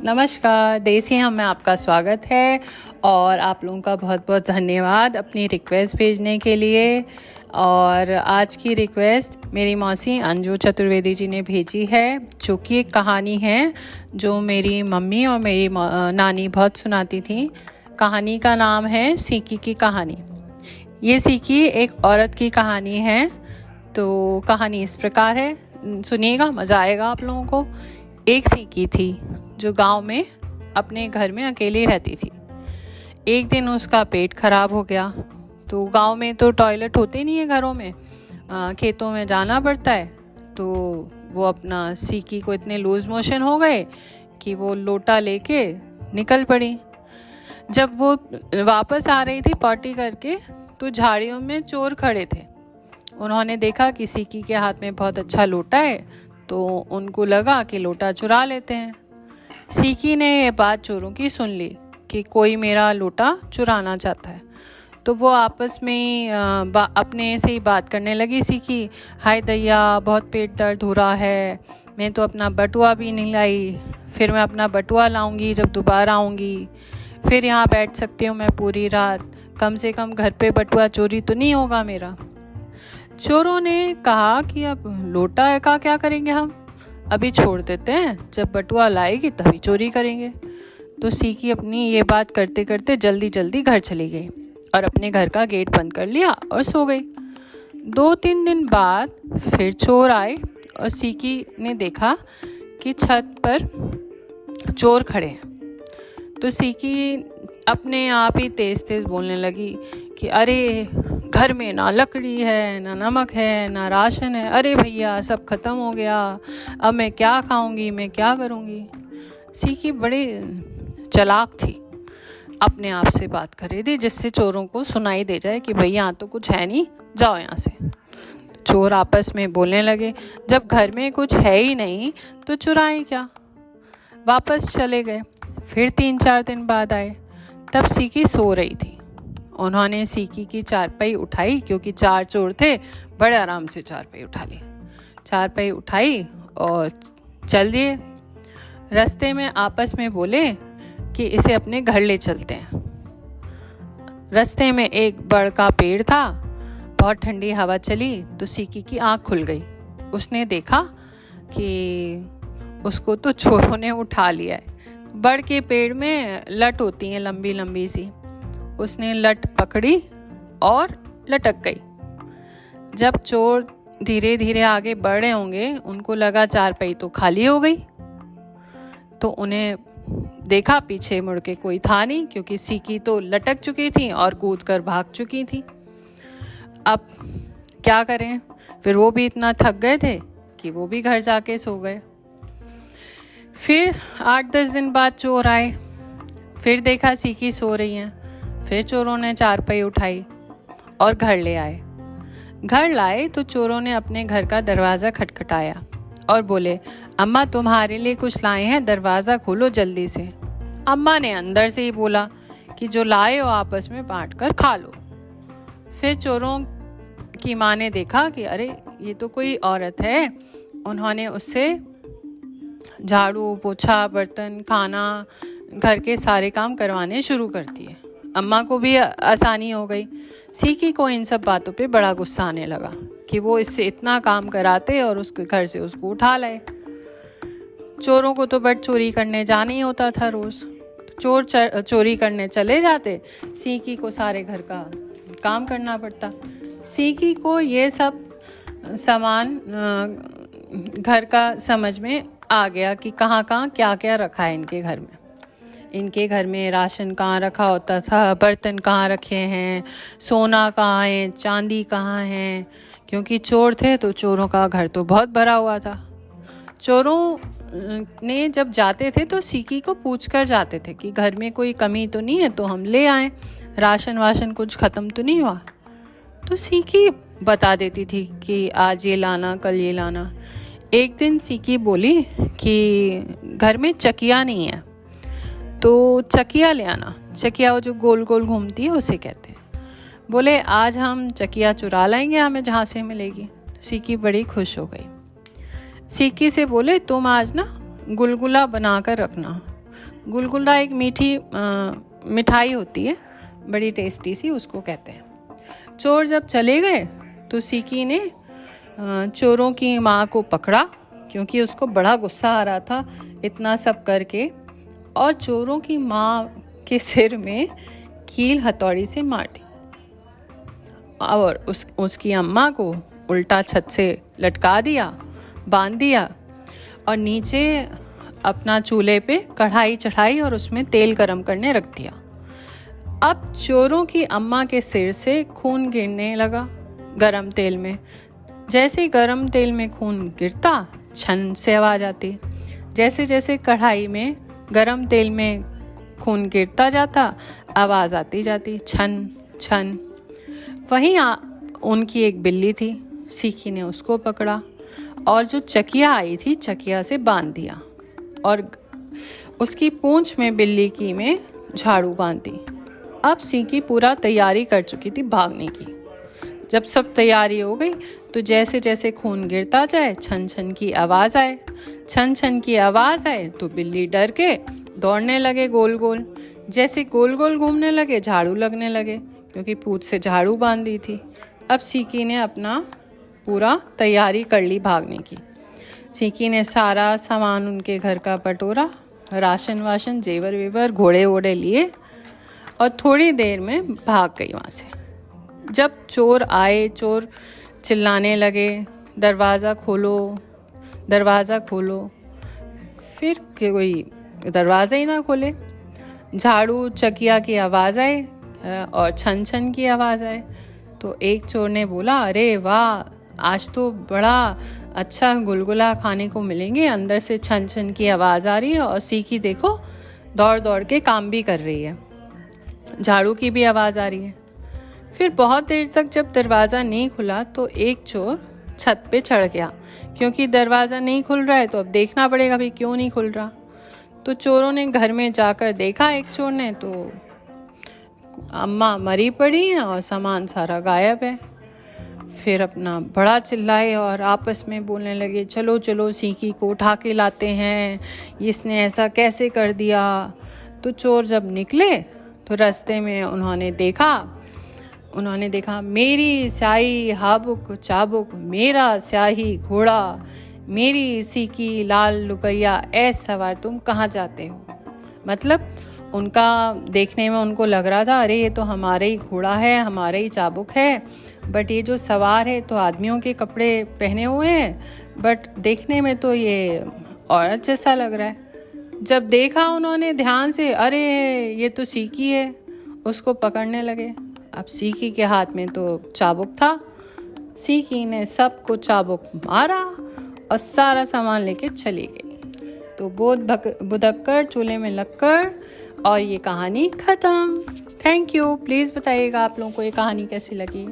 नमस्कार, देसी हम में आपका स्वागत है और आप लोगों का बहुत बहुत धन्यवाद अपनी रिक्वेस्ट भेजने के लिए। और आज की रिक्वेस्ट मेरी मौसी अंजू चतुर्वेदी जी ने भेजी है, जो कि एक कहानी है जो मेरी मम्मी और मेरी नानी बहुत सुनाती थी। कहानी का नाम है सीकी की कहानी। ये सीकी एक औरत की कहानी है। तो कहानी इस प्रकार है, सुनिएगा, मज़ा आएगा आप लोगों को। एक सीकी थी जो गांव में अपने घर में अकेली रहती थी। एक दिन उसका पेट खराब हो गया। तो गांव में तो टॉयलेट होते नहीं है घरों में, खेतों में जाना पड़ता है। तो वो अपना सीकी को इतने लूज मोशन हो गए कि वो लोटा लेके निकल पड़ी। जब वो वापस आ रही थी पॉटी करके, तो झाड़ियों में चोर खड़े थे। उन्होंने देखा कि सीकी के हाथ में बहुत अच्छा लोटा है, तो उनको लगा कि लोटा चुरा लेते हैं। सीकी ने ये बात चोरों की सुन ली कि कोई मेरा लोटा चुराना चाहता है। तो वो आपस में अपने से ही बात करने लगी। सीकी, हाय दैया, बहुत पेट दर्द हो रहा है, मैं तो अपना बटुआ भी नहीं लाई, फिर मैं अपना बटुआ लाऊंगी जब दोबारा आऊँगी, फिर यहाँ बैठ सकती हूँ मैं पूरी रात, कम से कम घर पे बटुआ चोरी तो नहीं होगा मेरा। चोरों ने कहा कि अब लोटा का क्या करेंगे हम, अभी छोड़ देते हैं, जब बटुआ लाएगी तभी चोरी करेंगे। तो सीकी अपनी ये बात करते करते जल्दी जल्दी घर चली गई और अपने घर का गेट बंद कर लिया और सो गई। 2-3 दिन बाद फिर चोर आए और सीकी ने देखा कि छत पर चोर खड़े हैं। तो सीकी अपने आप ही तेज तेज बोलने लगी कि अरे, घर में ना लकड़ी है, ना नमक है, ना राशन है, अरे भैया सब खत्म हो गया, अब मैं क्या खाऊंगी, मैं क्या करूंगी। सीकी बड़ी चालाक थी, अपने आप से बात कर रही थी जिससे चोरों को सुनाई दे जाए कि भैया यहाँ तो कुछ है नहीं, जाओ यहाँ से। चोर आपस में बोलने लगे, जब घर में कुछ है ही नहीं तो चुराएं क्या। वापस चले गए। फिर 3-4 दिन बाद आए, तब सीकी सो रही थी। उन्होंने सीकी की चारपाई उठाई, क्योंकि 4 चोर थे, बड़े आराम से चारपाई उठा ली। चारपाई उठाई और चल दिए। रास्ते में आपस में बोले कि इसे अपने घर ले चलते हैं। रास्ते में एक बड़ का पेड़ था, बहुत ठंडी हवा चली तो सीकी की आँख खुल गई। उसने देखा कि उसको तो चोरों ने उठा लिया है। बड़ के पेड़ में लट होती हैं लंबी लंबी सी, उसने लट पकड़ी और लटक गई। जब चोर धीरे धीरे आगे बढ़ रहे होंगे, उनको लगा चारपाई तो खाली हो गई। तो उन्हें देखा पीछे मुड़ के कोई था नहीं, क्योंकि सीकी तो लटक चुकी थी और कूद कर भाग चुकी थी। अब क्या करें, फिर वो भी इतना थक गए थे कि वो भी घर जाके सो गए। फिर 8-10 दिन बाद चोर आए, फिर देखा सीकी सो रही हैं। फिर चोरों ने चारपाई उठाई और घर ले आए। घर लाए तो चोरों ने अपने घर का दरवाज़ा खटखटाया और बोले, अम्मा तुम्हारे लिए कुछ लाए हैं, दरवाज़ा खोलो जल्दी से। अम्मा ने अंदर से ही बोला कि जो लाए हो आपस में बांट कर खा लो। फिर चोरों की माँ ने देखा कि अरे, ये तो कोई औरत है। उन्होंने उससे झाड़ू पोछा बर्तन खाना घर के सारे काम करवाने शुरू कर दिए। अम्मा को भी आसानी हो गई। सीकी को इन सब बातों पे बड़ा गुस्सा आने लगा कि वो इससे इतना काम कराते और उसके घर से उसको उठा लाए। चोरों को तो बट चोरी करने जाना ही होता था रोज। चोर चोरी करने चले जाते, सीकी को सारे घर का काम करना पड़ता। सीकी को ये सब सामान घर का समझ में आ गया कि कहाँ कहाँ क्या क्या रखा है इनके घर में। इनके घर में राशन कहाँ रखा होता था, बर्तन कहाँ रखे हैं, सोना कहाँ है, चांदी कहाँ है। क्योंकि चोर थे तो चोरों का घर तो बहुत भरा हुआ था। चोरों ने जब जाते थे तो सीकी को पूछ कर जाते थे कि घर में कोई कमी तो नहीं है तो हम ले आएं, राशन वाशन कुछ ख़त्म तो नहीं हुआ। तो सीकी बता देती थी कि आज ये लाना, कल ये लाना। एक दिन सीकी बोली कि घर में चकिया नहीं है तो चकिया ले आना। चकिया वो जो गोल गोल घूमती है उसे कहते हैं। बोले आज हम चकिया चुरा लाएंगे, हमें जहाँ से मिलेगी। सीकी बड़ी खुश हो गई। सीकी से बोले, तुम आज ना गुलगुला बना कर रखना। गुलगुला एक मिठाई होती है, बड़ी टेस्टी सी, उसको कहते हैं। चोर जब चले गए तो सीकी ने चोरों की माँ को पकड़ा, क्योंकि उसको बड़ा गुस्सा आ रहा था इतना सब करके, और चोरों की माँ के सिर में कील हथौड़ी से मार दी और उसकी अम्मा को उल्टा छत से लटका दिया, बांध दिया, और नीचे अपना चूल्हे पे कढ़ाई चढ़ाई और उसमें तेल गरम करने रख दिया। अब चोरों की अम्मा के सिर से खून गिरने लगा गरम तेल में। जैसे गरम तेल में खून गिरता, छन से आवाज आती। जैसे जैसे कढ़ाई में गरम तेल में खून गिरता जाता, आवाज आती जाती, छन छन। वहीं उनकी एक बिल्ली थी। सीकी ने उसको पकड़ा और जो चकिया आई थी, चकिया से बांध दिया और उसकी पूंछ में बिल्ली की में झाड़ू बांध दी। अब सीकी पूरा तैयारी कर चुकी थी भागने की। जब सब तैयारी हो गई तो जैसे जैसे खून गिरता जाए, छन छन की आवाज़ आए। छन छन की आवाज़ आए तो बिल्ली डर के दौड़ने लगे गोल गोल। जैसे गोल गोल घूमने लगे, झाड़ू लगने लगे, क्योंकि पूंछ से झाड़ू बांध दी थी। अब सीकी ने अपना पूरा तैयारी कर ली भागने की। सीकी ने सारा सामान उनके घर का बटोरा, राशन वाशन, जेवर वेवर, घोड़े वोड़े लिए और थोड़ी देर में भाग गई वहाँ से। जब चोर आए, चोर चिल्लाने लगे, दरवाज़ा खोलो, दरवाज़ा खोलो। फिर कोई दरवाज़ा ही ना खोले। झाड़ू चकिया की आवाज़ आए और छन छन की आवाज़ आए। तो एक चोर ने बोला, अरे वाह, आज तो बड़ा अच्छा गुलगुला खाने को मिलेंगे। अंदर से छन छन की आवाज़ आ रही है और सीकी देखो दौड़ दौड़ के काम भी कर रही है, झाड़ू की भी आवाज़ आ रही है। फिर बहुत देर तक जब दरवाज़ा नहीं खुला तो एक चोर छत पे चढ़ गया, क्योंकि दरवाज़ा नहीं खुल रहा है तो अब देखना पड़ेगा भाई क्यों नहीं खुल रहा। तो चोरों ने घर में जाकर देखा, एक चोर ने, तो अम्मा मरी पड़ी है और सामान सारा गायब है। फिर अपना बड़ा चिल्लाए और आपस में बोलने लगे, चलो चलो सीकी को उठा के लाते हैं, इसने ऐसा कैसे कर दिया। तो चोर जब निकले तो रास्ते में उन्होंने देखा मेरी स्याही हाबुक चाबुक, मेरा स्याही घोड़ा, मेरी सीकी लाल लुकैया, ऐसा सवार तुम कहाँ जाते हो। मतलब उनका देखने में उनको लग रहा था, अरे ये तो हमारे ही घोड़ा है, हमारे ही चाबुक है, बट ये जो सवार है तो आदमियों के कपड़े पहने हुए हैं, बट देखने में तो ये औरत जैसा लग रहा है। जब देखा उन्होंने ध्यान से, अरे ये तो सीकी है, उसको पकड़ने लगे। अब सीकी के हाथ में तो चाबुक था। सीकी ने सबको चाबुक मारा और सारा सामान लेके चली गई। तो बुदक्कड़ चूल्हे में लगकर, और ये कहानी ख़त्म। Thank you. प्लीज़ बताइएगा आप लोगों को ये कहानी कैसी लगी।